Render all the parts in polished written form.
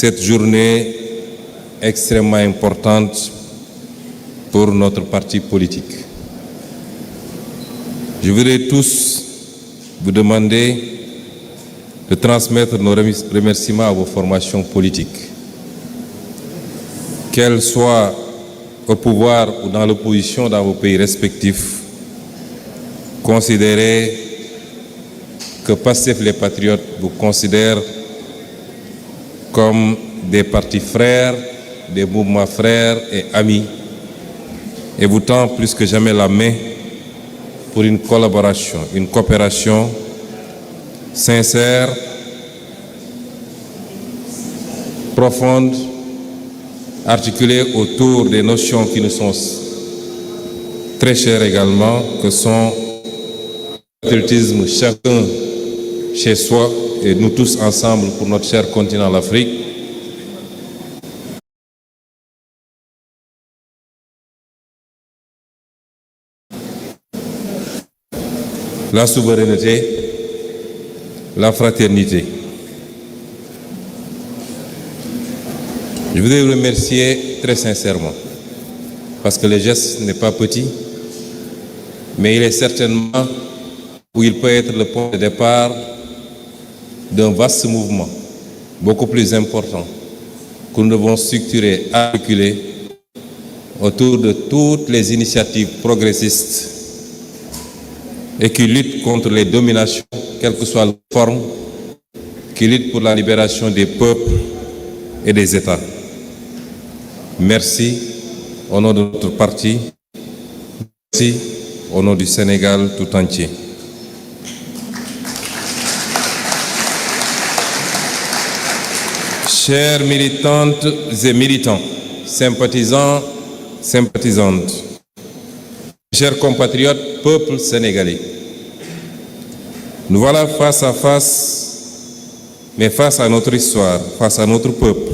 cette journée extrêmement importante pour notre parti politique. Je voudrais tous vous demander de transmettre nos remerciements à vos formations politiques. Qu'elles soient au pouvoir ou dans l'opposition dans vos pays respectifs, considérez que Pastef les Patriotes vous considèrent comme des partis frères, des mouvements frères et amis, et vous tend plus que jamais la main pour une collaboration, une coopération sincère, profonde, articulée autour des notions qui nous sont très chères également, que sont le patriotisme, chacun chez soi et nous tous ensemble pour notre cher continent l'Afrique. La souveraineté, la fraternité. Je voudrais vous remercier très sincèrement, parce que le geste n'est pas petit, mais il est certainement où il peut être le point de départ d'un vaste mouvement, beaucoup plus important, que nous devons structurer, articuler autour de toutes les initiatives progressistes et qui luttent contre les dominations, quelle que soit la forme, qui luttent pour la libération des peuples et des États. Merci au nom de notre parti, merci au nom du Sénégal tout entier. Chères militantes et militants, sympathisants, sympathisantes, chers compatriotes, peuple sénégalais, nous voilà face à face, mais face à notre histoire, face à notre peuple,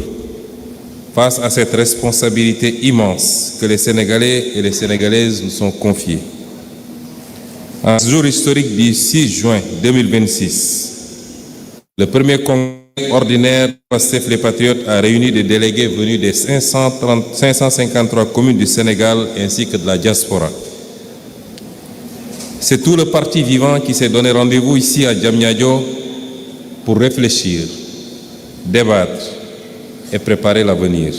face à cette responsabilité immense que les Sénégalais et les Sénégalaises nous sont confiés. En ce jour historique du 6 juin 2026, le premier congrès ordinaire Pastef les Patriotes a réuni des délégués venus des 553 communes du Sénégal ainsi que de la diaspora. C'est tout le parti vivant qui s'est donné rendez-vous ici à Diamniadio pour réfléchir, débattre et préparer l'avenir.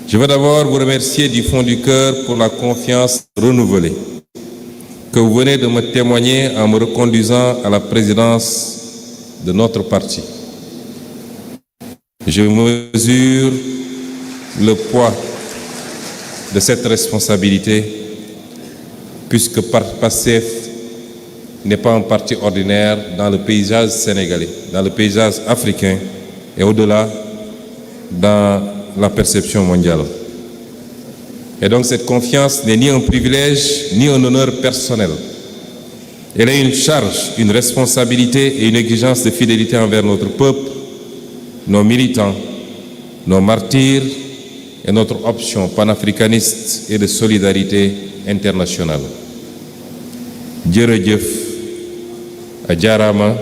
Je veux d'abord vous remercier du fond du cœur pour la confiance renouvelée que vous venez de me témoigner en me reconduisant à la présidence de notre parti. Je mesure le poids de cette responsabilité puisque Pastef n'est pas un parti ordinaire dans le paysage sénégalais, dans le paysage africain et au-delà dans la perception mondiale. Et donc cette confiance n'est ni un privilège ni un honneur personnel. Elle est une charge, une responsabilité et une exigence de fidélité envers notre peuple, nos militants, nos martyrs et notre option panafricaniste et de solidarité internationale. Jërëjëf, Ajarama,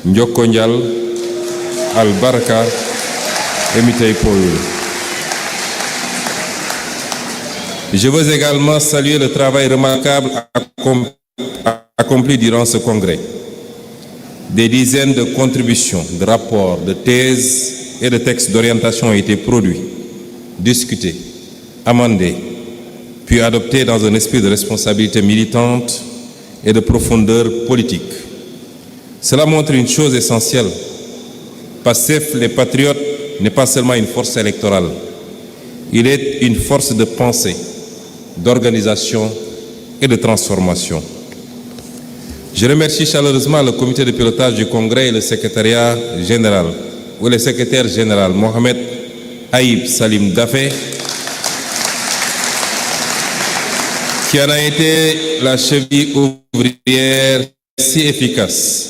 Njoko Njal, Albarka, et Mitei Poyul. Je veux également saluer le travail remarquable accompli durant ce congrès. Des dizaines de contributions, de rapports, de thèses et de textes d'orientation ont été produits, discutés, amendés, puis adoptés dans un esprit de responsabilité militante et de profondeur politique. Cela montre une chose essentielle. Pastef les Patriotes n'est pas seulement une force électorale, il est une force de pensée, d'organisation et de transformation. Je remercie chaleureusement le comité de pilotage du Congrès et le secrétariat général, ou le secrétaire général Mohamed Aïb Salim Dafé, qui en a été la cheville ouvrière si efficace.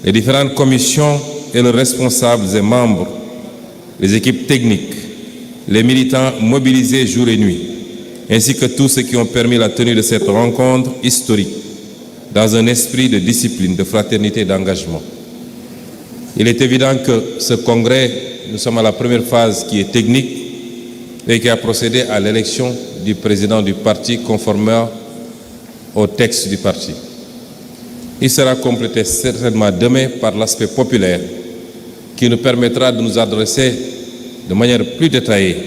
Les différentes commissions et leurs responsables et membres, les équipes techniques, les militants mobilisés jour et nuit, ainsi que tous ceux qui ont permis la tenue de cette rencontre historique dans un esprit de discipline, de fraternité et d'engagement. Il est évident que ce congrès, nous sommes à la première phase qui est technique et qui a procédé à l'élection du président du parti conformément au texte du parti. Il sera complété certainement demain par l'aspect populaire qui nous permettra de nous adresser de manière plus détaillée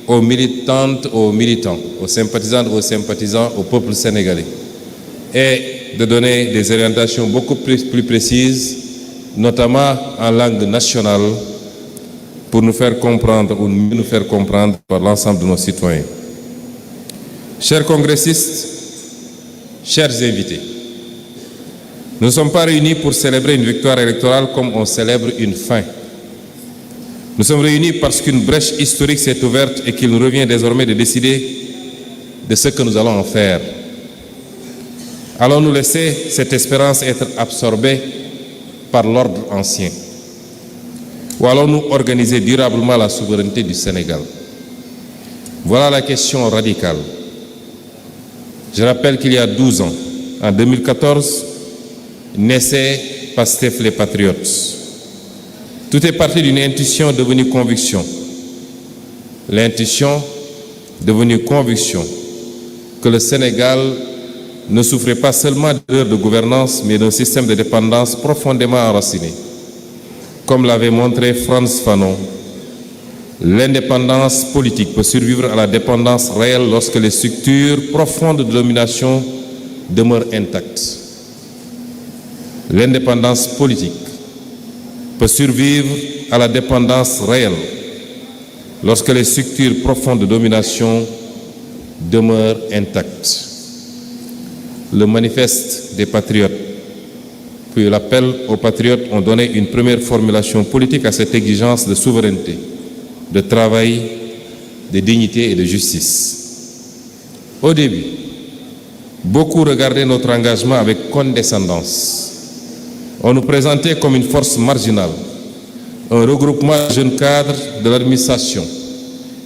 aux militantes, aux militants, aux sympathisantes, aux sympathisants, au peuple sénégalais et de donner des orientations beaucoup plus précises, notamment en langue nationale, pour nous faire comprendre ou mieux nous faire comprendre par l'ensemble de nos citoyens. Chers congressistes, chers invités, nous ne sommes pas réunis pour célébrer une victoire électorale comme on célèbre une fin. Nous sommes réunis parce qu'une brèche historique s'est ouverte et qu'il nous revient désormais de décider de ce que nous allons en faire. Allons-nous laisser cette espérance être absorbée par l'ordre ancien? Ou allons-nous organiser durablement la souveraineté du Sénégal? Voilà la question radicale. Je rappelle qu'il y a 12 ans, en 2014, naissait Pastef les Patriotes. Tout est parti d'une intuition devenue conviction. L'intuition devenue conviction que le Sénégal ne souffrait pas seulement d'erreurs de gouvernance, mais d'un système de dépendance profondément enraciné. Comme l'avait montré Frantz Fanon, l'indépendance politique peut survivre à la dépendance réelle lorsque les structures profondes de domination demeurent intactes. L'indépendance politique peut survivre à la dépendance réelle lorsque les structures profondes de domination demeurent intactes. Le manifeste des patriotes, puis l'appel aux patriotes ont donné une première formulation politique à cette exigence de souveraineté, de travail, de dignité et de justice. Au début, beaucoup regardaient notre engagement avec condescendance. On nous présentait comme une force marginale, un regroupement de jeunes cadres de l'administration,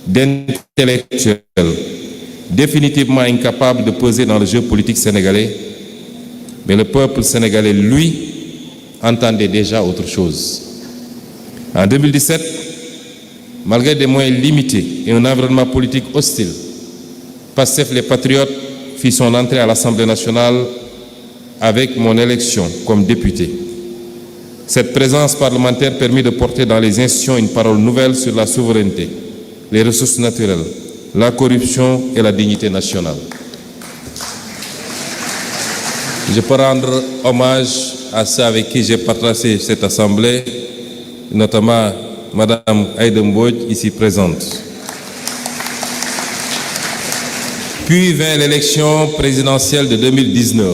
d'intellectuels, définitivement incapables de peser dans le jeu politique sénégalais. Mais le peuple sénégalais, lui, entendait déjà autre chose. En 2017, malgré des moyens limités et un environnement politique hostile, Pastef les Patriotes fit son entrée à l'Assemblée nationale avec mon élection comme député. Cette présence parlementaire permit de porter dans les institutions une parole nouvelle sur la souveraineté, les ressources naturelles, la corruption et la dignité nationale. Je peux rendre hommage à ceux avec qui j'ai partagé cette assemblée, notamment Madame Aïda Mbodj, ici présente. Puis vint l'élection présidentielle de 2019.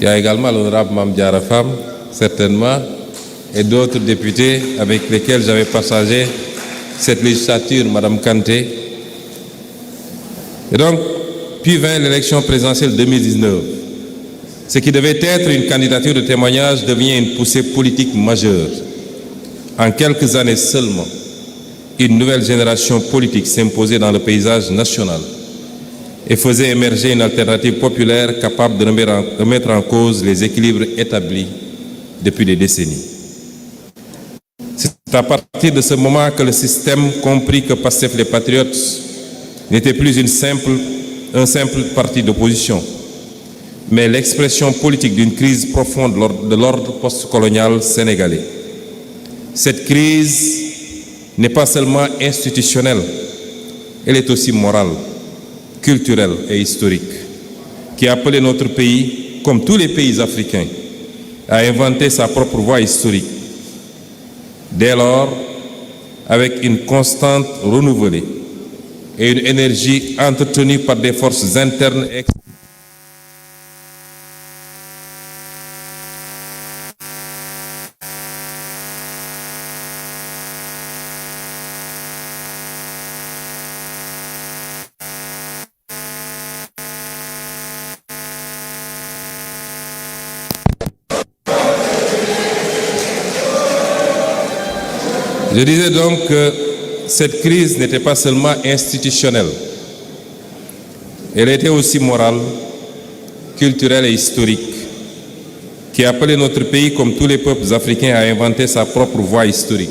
Il y a également l'honorable Mame Diarra Fam, certainement, et d'autres députés avec lesquels j'avais partagé cette législature, Madame Kanté. Et donc, puis vint l'élection présidentielle 2019. Ce qui devait être une candidature de témoignage devient une poussée politique majeure. En quelques années seulement, une nouvelle génération politique s'imposait dans le paysage national et faisait émerger une alternative populaire capable de remettre en cause les équilibres établis depuis des décennies. C'est à partir de ce moment que le système comprit que Pastef les Patriotes n'était plus un simple parti d'opposition, mais l'expression politique d'une crise profonde de l'ordre postcolonial sénégalais. Cette crise n'est pas seulement institutionnelle, elle est aussi morale, culturelle et historique, qui a appelé notre pays, comme tous les pays africains, à inventer sa propre voie historique. Dès lors, avec une constante renouvelée et une énergie entretenue par des forces internes et externes, je disais donc que cette crise n'était pas seulement institutionnelle, elle était aussi morale, culturelle et historique, qui appelait notre pays, comme tous les peuples africains, à inventer sa propre voie historique.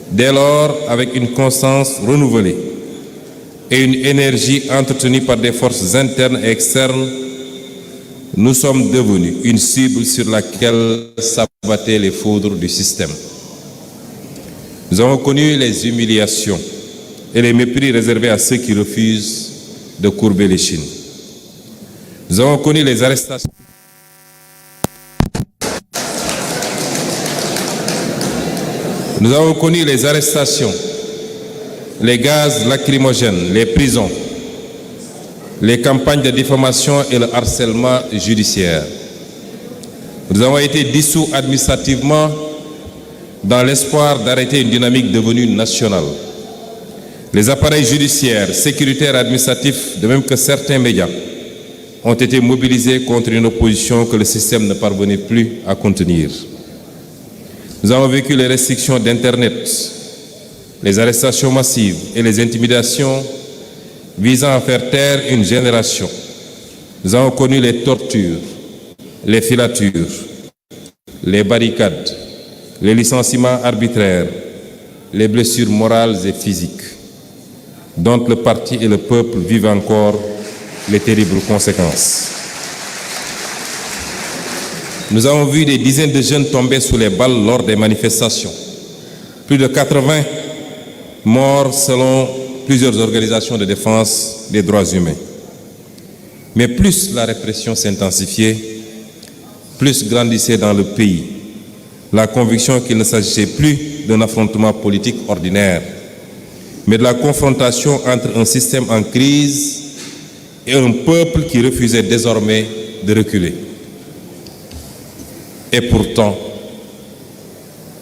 Dès lors, avec une constance renouvelée et une énergie entretenue par des forces internes et externes, nous sommes devenus une cible sur laquelle s'abattaient les foudres du système. Nous avons connu les humiliations et les mépris réservés à ceux qui refusent de courber l'échine. Nous avons connu les arrestations. Nous avons connu les arrestations, les gaz lacrymogènes, les prisons, les campagnes de diffamation et le harcèlement judiciaire. Nous avons été dissous administrativement dans l'espoir d'arrêter une dynamique devenue nationale. Les appareils judiciaires, sécuritaires et administratifs, de même que certains médias, ont été mobilisés contre une opposition que le système ne parvenait plus à contenir. Nous avons vécu les restrictions d'Internet, les arrestations massives et les intimidations visant à faire taire une génération. Nous avons connu les tortures, les filatures, les barricades, les licenciements arbitraires, les blessures morales et physiques, dont le parti et le peuple vivent encore les terribles conséquences. Nous avons vu des dizaines de jeunes tomber sous les balles lors des manifestations. Plus de 80 morts selon plusieurs organisations de défense des droits humains. Mais plus la répression s'intensifiait, plus grandissait dans le pays la conviction qu'il ne s'agissait plus d'un affrontement politique ordinaire, mais de la confrontation entre un système en crise et un peuple qui refusait désormais de reculer. Et pourtant,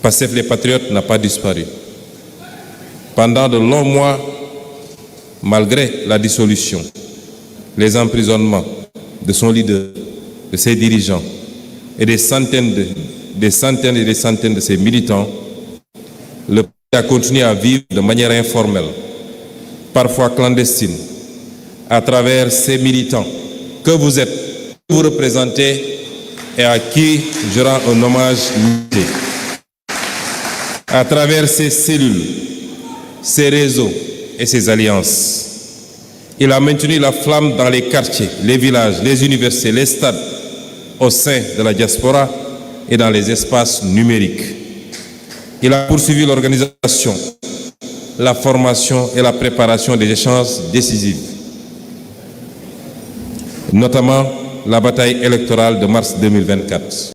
Pastef les Patriotes n'a pas disparu. Pendant de longs mois, malgré la dissolution, les emprisonnements de son leader, de ses dirigeants et des centaines et des centaines de ses militants, le pays a continué à vivre de manière informelle, parfois clandestine, à travers ces militants que vous êtes, que vous représentez et à qui je rends un hommage limité. À travers ces cellules, ces réseaux et ces alliances, il a maintenu la flamme dans les quartiers, les villages, les universités, les stades, au sein de la diaspora et dans les espaces numériques. Il a poursuivi l'organisation, la formation et la préparation des échanges décisifs, notamment la bataille électorale de mars 2024.